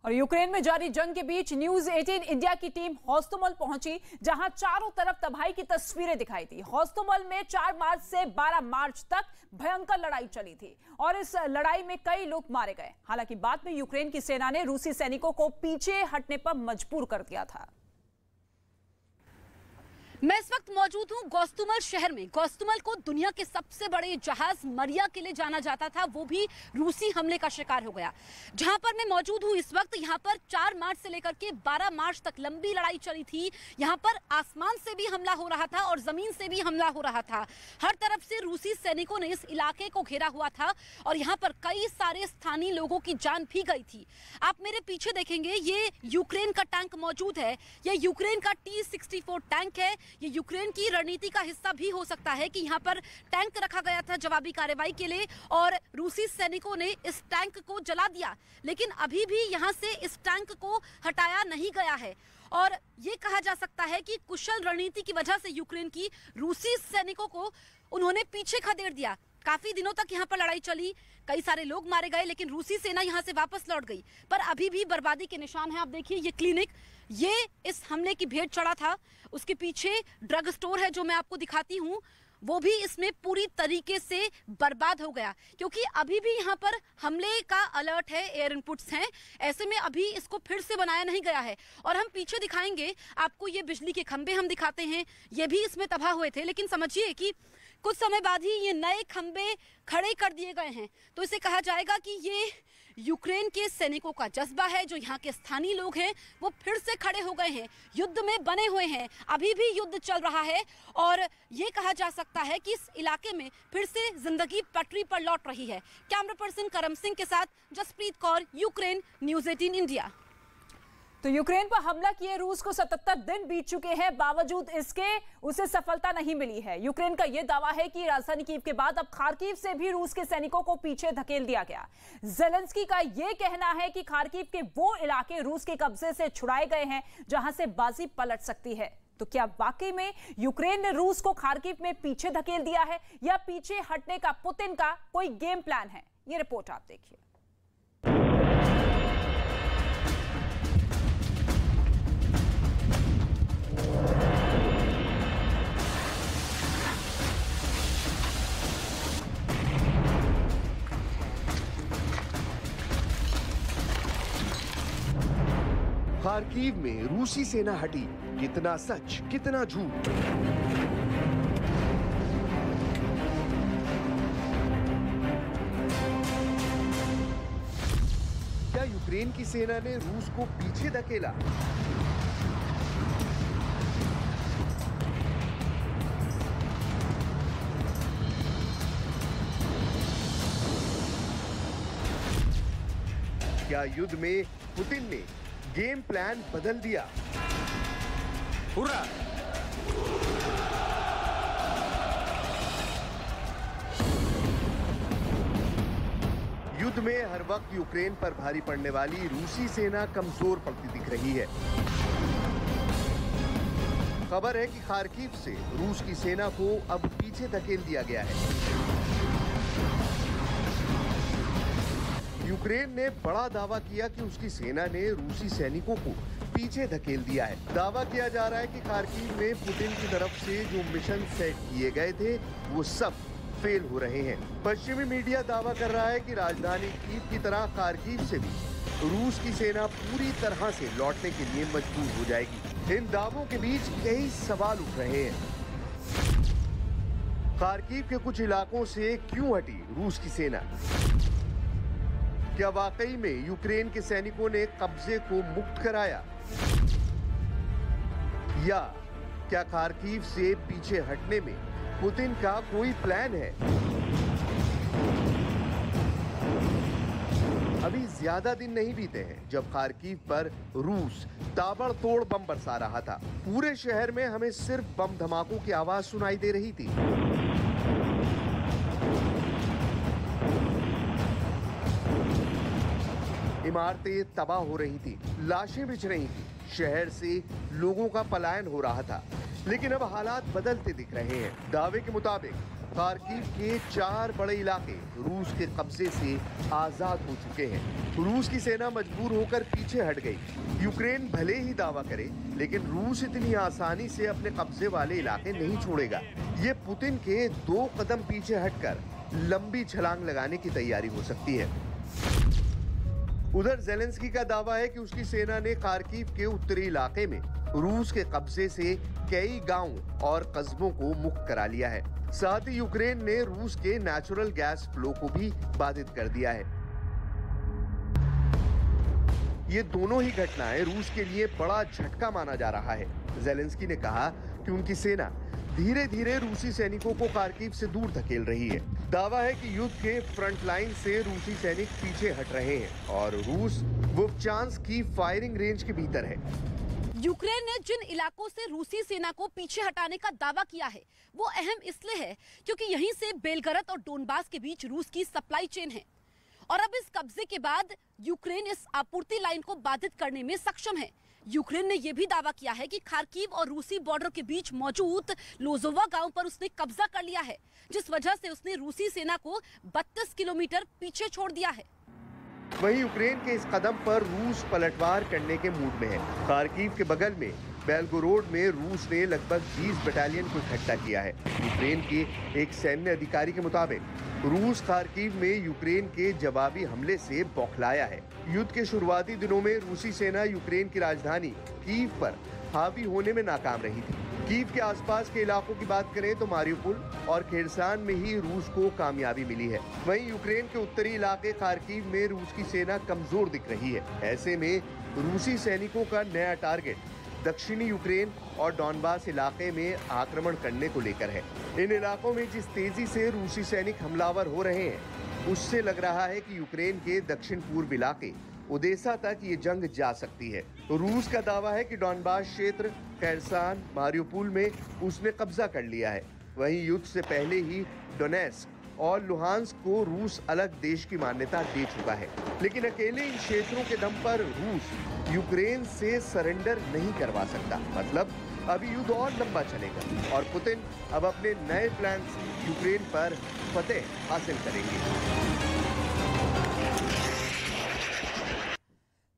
और यूक्रेन में जारी जंग के बीच न्यूज 18 इंडिया की टीम होस्टोमल पहुंची, जहां चारों तरफ तबाही की तस्वीरें दिखाई थी। होस्टोमल में 4 मार्च से 12 मार्च तक भयंकर लड़ाई चली थी और इस लड़ाई में कई लोग मारे गए। हालांकि बाद में यूक्रेन की सेना ने रूसी सैनिकों को पीछे हटने पर मजबूर कर दिया था। मैं इस वक्त मौजूद हूं गोस्तुमल शहर में। गोस्तुमल को दुनिया के सबसे बड़े जहाज मरिया के लिए जाना जाता था, वो भी रूसी हमले का शिकार हो गया। जहां पर मैं मौजूद हूं इस वक्त, यहां पर 4 मार्च से लेकर के 12 मार्च तक लंबी लड़ाई चली थी। यहां पर आसमान से भी हमला हो रहा था और जमीन से भी हमला हो रहा था। हर तरफ से रूसी सैनिकों ने इस इलाके को घेरा हुआ था और यहाँ पर कई सारे स्थानीय लोगों की जान भी गई थी। आप मेरे पीछे देखेंगे, ये यूक्रेन का टैंक मौजूद है। ये यूक्रेन का T-64 टैंक है। ये यूक्रेन की रणनीति का हिस्सा भी हो सकता है कि यहाँ पर टैंक रखा गया था जवाबी कार्रवाई के लिए और रूसी सैनिकों ने इस टैंक को जला दिया, लेकिन अभी भी यहाँ से इस टैंक को हटाया नहीं गया है। और ये कहा जा सकता है कि कुशल रणनीति की वजह से यूक्रेन की रूसी सैनिकों को उन्होंने पीछे खदेड़ दिया। काफी दिनों तक यहाँ पर लड़ाई चली, कई सारे लोग मारे गए, लेकिन रूसी सेना यहाँ से वापस लौट गई। पर अभी भी बर्बादी के निशान हैं। आप देखिए, ये क्लिनिक, ये इस हमले की भेंट चढ़ा था। उसके पीछे ड्रग स्टोर है जो मैं आपको दिखाती हूँ, वो भी इसमें पूरी तरीके से बर्बाद हो गया, क्योंकि अभी भी यहाँ पर हमले का अलर्ट है, एयर इनपुट्स हैं। ऐसे में अभी इसको फिर से बनाया नहीं गया है। और हम पीछे दिखाएंगे आपको, ये बिजली के खंभे हम दिखाते हैं, ये भी इसमें तबाह हुए थे। लेकिन समझिए कि कुछ समय बाद ही ये नए खंभे खड़े कर दिए गए हैं। तो इसे कहा जाएगा कि ये यूक्रेन के सैनिकों का जज्बा है। जो यहाँ के स्थानीय लोग हैं वो फिर से खड़े हो गए हैं, युद्ध में बने हुए हैं। अभी भी युद्ध चल रहा है और ये कहा जा सकता है कि इस इलाके में फिर से जिंदगी पटरी पर लौट रही है। कैमरा पर्सन करम सिंह के साथ Jaspreet Kaur, Ukraine, news 18 India. तो यूक्रेन पर हमला किए रूस को 77 दिन बीत चुके हैं, बावजूद इसके उसे सफलता नहीं मिली है। यूक्रेन का यह दावा है कि राजधानी कीव के बाद अब खार्किव से भी रूस के सैनिकों को पीछे धकेल दिया गया। जेलेंस्की का यह कहना है कि खार्किव के वो इलाके रूस के कब्जे से छुड़ाए गए हैं जहां से बाजी पलट सकती है। तो क्या वाकई में यूक्रेन ने रूस को खार्किव में पीछे धकेल दिया है या पीछे हटने का पुतिन का कोई गेम प्लान है? ये रिपोर्ट आप देखिए। खार्किव में रूसी सेना हटी, कितना सच कितना झूठ। क्या यूक्रेन की सेना ने रूस को पीछे धकेला? क्या युद्ध में पुतिन ने गेम प्लान बदल दिया? हुर्रा! युद्ध में हर वक्त यूक्रेन पर भारी पड़ने वाली रूसी सेना कमजोर पड़ती दिख रही है। खबर है कि खार्किव से रूस की सेना को अब पीछे धकेल दिया गया है। यूक्रेन ने बड़ा दावा किया कि उसकी सेना ने रूसी सैनिकों को पीछे धकेल दिया है। दावा किया जा रहा है कि खार्किव में पुतिन की तरफ से जो मिशन सेट किए गए थे वो सब फेल हो रहे हैं। पश्चिमी मीडिया दावा कर रहा है कि राजधानी कीव की तरह खार्किव से भी रूस की सेना पूरी तरह से लौटने के लिए मजबूर हो जाएगी। इन दावों के बीच कई सवाल उठ रहे हैं। खार्किव के कुछ इलाकों से क्यों हटी रूस की सेना? क्या वाकई में यूक्रेन के सैनिकों ने कब्जे को मुक्त कराया, या क्या खार्किव से पीछे हटने में पुतिन का कोई प्लान है? अभी ज्यादा दिन नहीं बीते हैं जब खार्किव पर रूस ताबड़तोड़ बम बरसा रहा था। पूरे शहर में हमें सिर्फ बम धमाकों की आवाज सुनाई दे रही थी। इमारतें तबाह हो रही थी, लाशें बिछ रही थी, शहर से लोगों का पलायन हो रहा था। लेकिन अब हालात बदलते दिख रहे हैं। दावे के मुताबिक खार्किव के 4 बड़े इलाके रूस के कब्जे से आजाद हो चुके हैं। रूस की सेना मजबूर होकर पीछे हट गई। यूक्रेन भले ही दावा करे, लेकिन रूस इतनी आसानी से अपने कब्जे वाले इलाके नहीं छोड़ेगा। ये पुतिन के 2 कदम पीछे हटकर लंबी छलांग लगाने की तैयारी हो सकती है। उधर ज़ेलेंस्की का दावा है कि उसकी सेना ने खार्किव के उत्तरी इलाके में रूस के कब्जे से कई गांव और कस्बों को मुक्त करा लिया है। साथ ही यूक्रेन ने रूस के नेचुरल गैस फ्लो को भी बाधित कर दिया है। ये दोनों ही घटनाएं रूस के लिए बड़ा झटका माना जा रहा है। ज़ेलेंस्की ने कहा कि उनकी सेना धीरे धीरे रूसी सैनिकों को खार्किव से दूर धकेल रही है। दावा है कि युद्ध के फ्रंट लाइन से रूसी सैनिक पीछे हट रहे हैं और रूस वोवचांस्क की फायरिंग रेंज के भीतर है। यूक्रेन ने जिन इलाकों से रूसी सेना को पीछे हटाने का दावा किया है वो अहम इसलिए है क्योंकि यहीं से बेलगरद और डोनबास के बीच रूस की सप्लाई चेन है और अब इस कब्जे के बाद यूक्रेन इस आपूर्ति लाइन को बाधित करने में सक्षम है। यूक्रेन ने यह भी दावा किया है कि खार्किव और रूसी बॉर्डर के बीच मौजूद लोजोवा गांव पर उसने कब्जा कर लिया है, जिस वजह से उसने रूसी सेना को 32 किलोमीटर पीछे छोड़ दिया है। वहीं यूक्रेन के इस कदम पर रूस पलटवार करने के मूड में है। खार्किव के बगल में बेलगोरोड में रूस ने लगभग 20 बटालियन को इकट्ठा किया है। यूक्रेन के एक सैन्य अधिकारी के मुताबिक रूस खार्किव में यूक्रेन के जवाबी हमले से बौखलाया है। युद्ध के शुरुआती दिनों में रूसी सेना यूक्रेन की राजधानी कीव पर हावी होने में नाकाम रही थी। कीव के आसपास के इलाकों की बात करें तो मारियुपोल और खेरसान में ही रूस को कामयाबी मिली है। वहीं यूक्रेन के उत्तरी इलाके खार्किव में रूस की सेना कमजोर दिख रही है। ऐसे में रूसी सैनिकों का नया टारगेट दक्षिणी यूक्रेन और डॉनबास इलाके में आक्रमण करने को लेकर है। इन इलाकों में जिस तेजी से रूसी सैनिक हमलावर हो रहे हैं, उससे लग रहा है कि यूक्रेन के दक्षिण पूर्व इलाके ओदेसा तक ये जंग जा सकती है। रूस का दावा है कि डॉनबास क्षेत्र खेरसान, मारियुपोल में उसने कब्जा कर लिया है। वहीं युद्ध से पहले ही डोनेट्स्क और लुहांस्क को रूस अलग देश की मान्यता दे चुका है, लेकिन अकेले इन क्षेत्रों के दम पर रूस यूक्रेन से सरेंडर नहीं करवा सकता। मतलब अभी युद्ध और लंबा चलेगा और पुतिन अब अपने नए प्लान से यूक्रेन पर फतेह हासिल करेंगे।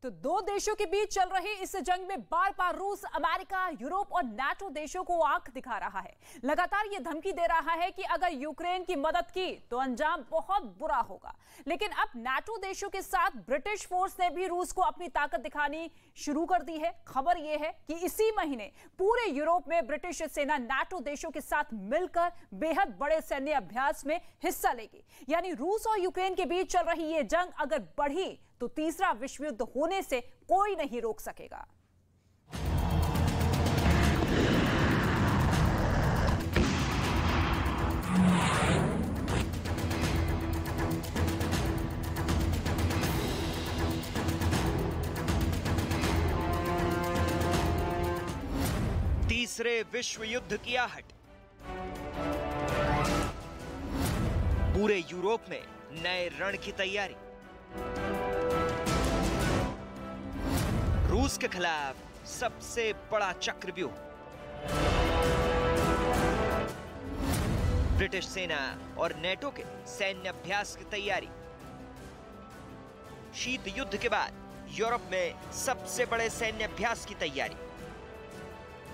तो 2 देशों के बीच चल रही इस जंग में बार बार रूस अमेरिका, यूरोप और नाटो देशों को आंख दिखा रहा है। लगातार ये धमकी दे रहा है कि अगर यूक्रेन की मदद की तो अंजाम बहुत बुरा होगा। लेकिन अब नाटो देशों के साथ ब्रिटिश फोर्स ने भी रूस को अपनी ताकत दिखानी शुरू कर दी है। खबर यह है कि इसी महीने पूरे यूरोप में ब्रिटिश सेना नाटो देशों के साथ मिलकर बेहद बड़े सैन्य अभ्यास में हिस्सा लेगी। यानी रूस और यूक्रेन के बीच चल रही ये जंग अगर बढ़ी तो तीसरा विश्व युद्ध होने से कोई नहीं रोक सकेगा। तीसरे विश्व युद्ध की आहट। पूरे यूरोप में नए रण की तैयारी। रूस के खिलाफ सबसे बड़ा चक्रव्यूह। ब्रिटिश सेना और नेटो के सैन्य अभ्यास की तैयारी। शीत युद्ध के बाद यूरोप में सबसे बड़े सैन्य अभ्यास की तैयारी।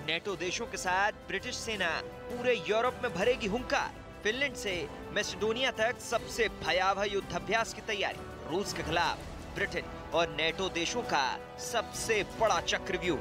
नेटो देशों के साथ ब्रिटिश सेना पूरे यूरोप में भरेगी हुंकार। फिनलैंड से मैसेडोनिया तक सबसे भयावह युद्धाभ्यास की तैयारी। रूस के खिलाफ ब्रिटेन और नेटो देशों का सबसे बड़ा चक्रव्यूह।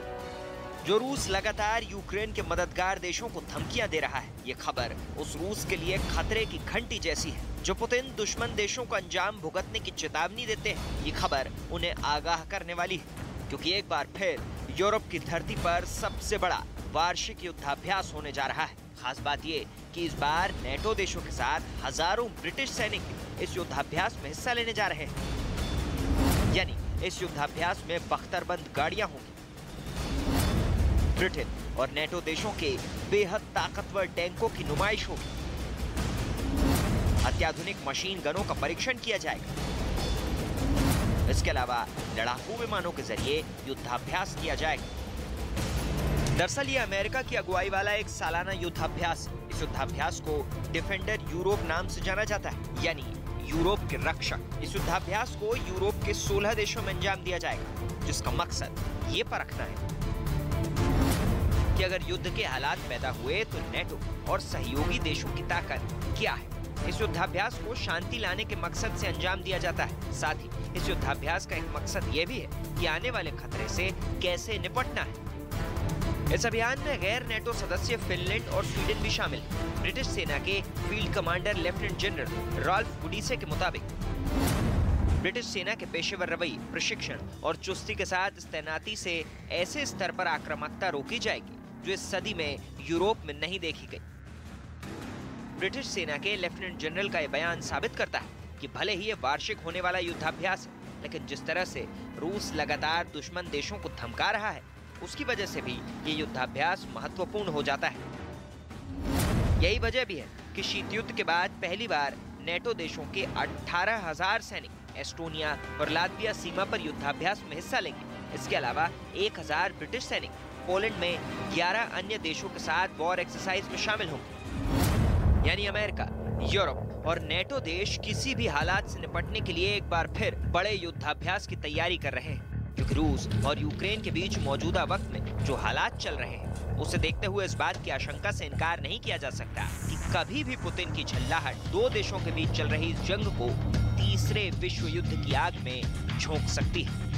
जो रूस लगातार यूक्रेन के मददगार देशों को धमकियां दे रहा है, ये खबर उस रूस के लिए खतरे की घंटी जैसी है। जो पुतिन दुश्मन देशों को अंजाम भुगतने की चेतावनी देते हैं, ये खबर उन्हें आगाह करने वाली है, क्योंकि एक बार फिर यूरोप की धरती पर सबसे बड़ा वार्षिक युद्धाभ्यास होने जा रहा है। खास बात ये कि इस बार नेटो देशों के साथ हजारों ब्रिटिश सैनिक इस युद्धाभ्यास में हिस्सा लेने जा रहे हैं। यानी इस युद्धाभ्यास में बख्तरबंद गाड़ियां होंगी। ब्रिटेन और नेटो देशों के बेहद ताकतवर टैंकों की नुमाइश होगी। अत्याधुनिक मशीन गनों का परीक्षण किया जाएगा। इसके अलावा लड़ाकू विमानों के जरिए युद्धाभ्यास किया जाएगा। दरअसल ये अमेरिका की अगुवाई वाला एक सालाना युद्धाभ्यास। इस युद्धाभ्यास को डिफेंडर यूरोप नाम से जाना जाता है, यानी यूरोप के रक्षक। इस युद्धाभ्यास को यूरोप के 16 देशों में अंजाम दिया जाएगा, जिसका मकसद ये परखना है कि अगर युद्ध के हालात पैदा हुए तो नेटो और सहयोगी देशों की ताकत क्या है। इस युद्धाभ्यास को शांति लाने के मकसद से अंजाम दिया जाता है। साथ ही इस युद्धाभ्यास का एक मकसद ये भी है कि आने वाले खतरे से कैसे निपटना है। इस अभियान में गैर नेटो सदस्य फिनलैंड और स्वीडन भी शामिल हैं। ब्रिटिश सेना के field commander lieutenant general Ralph Wooddisse के मुताबिक ब्रिटिश सेना के पेशेवर रवैये, प्रशिक्षण और चुस्ती के साथ इस तैनाती से ऐसे स्तर पर आक्रामकता रोकी जाएगी जो इस सदी में यूरोप में नहीं देखी गई। ब्रिटिश सेना के लेफ्टिनेंट जनरल का यह बयान साबित करता है कि भले ही ये वार्षिक होने वाला युद्धाभ्यास है, लेकिन जिस तरह से रूस लगातार दुश्मन देशों को धमका रहा है, उसकी वजह से भी ये युद्धाभ्यास महत्वपूर्ण हो जाता है। यही वजह भी है कि शीत युद्ध के बाद पहली बार नेटो देशों के 18,000 सैनिक एस्टोनिया और लातविया सीमा पर युद्धाभ्यास में हिस्सा लेंगे। इसके अलावा 1,000 ब्रिटिश सैनिक पोलैंड में 11 अन्य देशों के साथ वॉर एक्सरसाइज में शामिल होंगे। यानी अमेरिका, यूरोप और नेटो देश किसी भी हालात से निपटने के लिए एक बार फिर बड़े युद्धाभ्यास की तैयारी कर रहे हैं, क्योंकि रूस और यूक्रेन के बीच मौजूदा वक्त में जो हालात चल रहे हैं, उसे देखते हुए इस बात की आशंका से इनकार नहीं किया जा सकता कि कभी भी पुतिन की झल्लाहट दो देशों के बीच चल रही इस जंग को तीसरे विश्व युद्ध की आग में झोंक सकती है।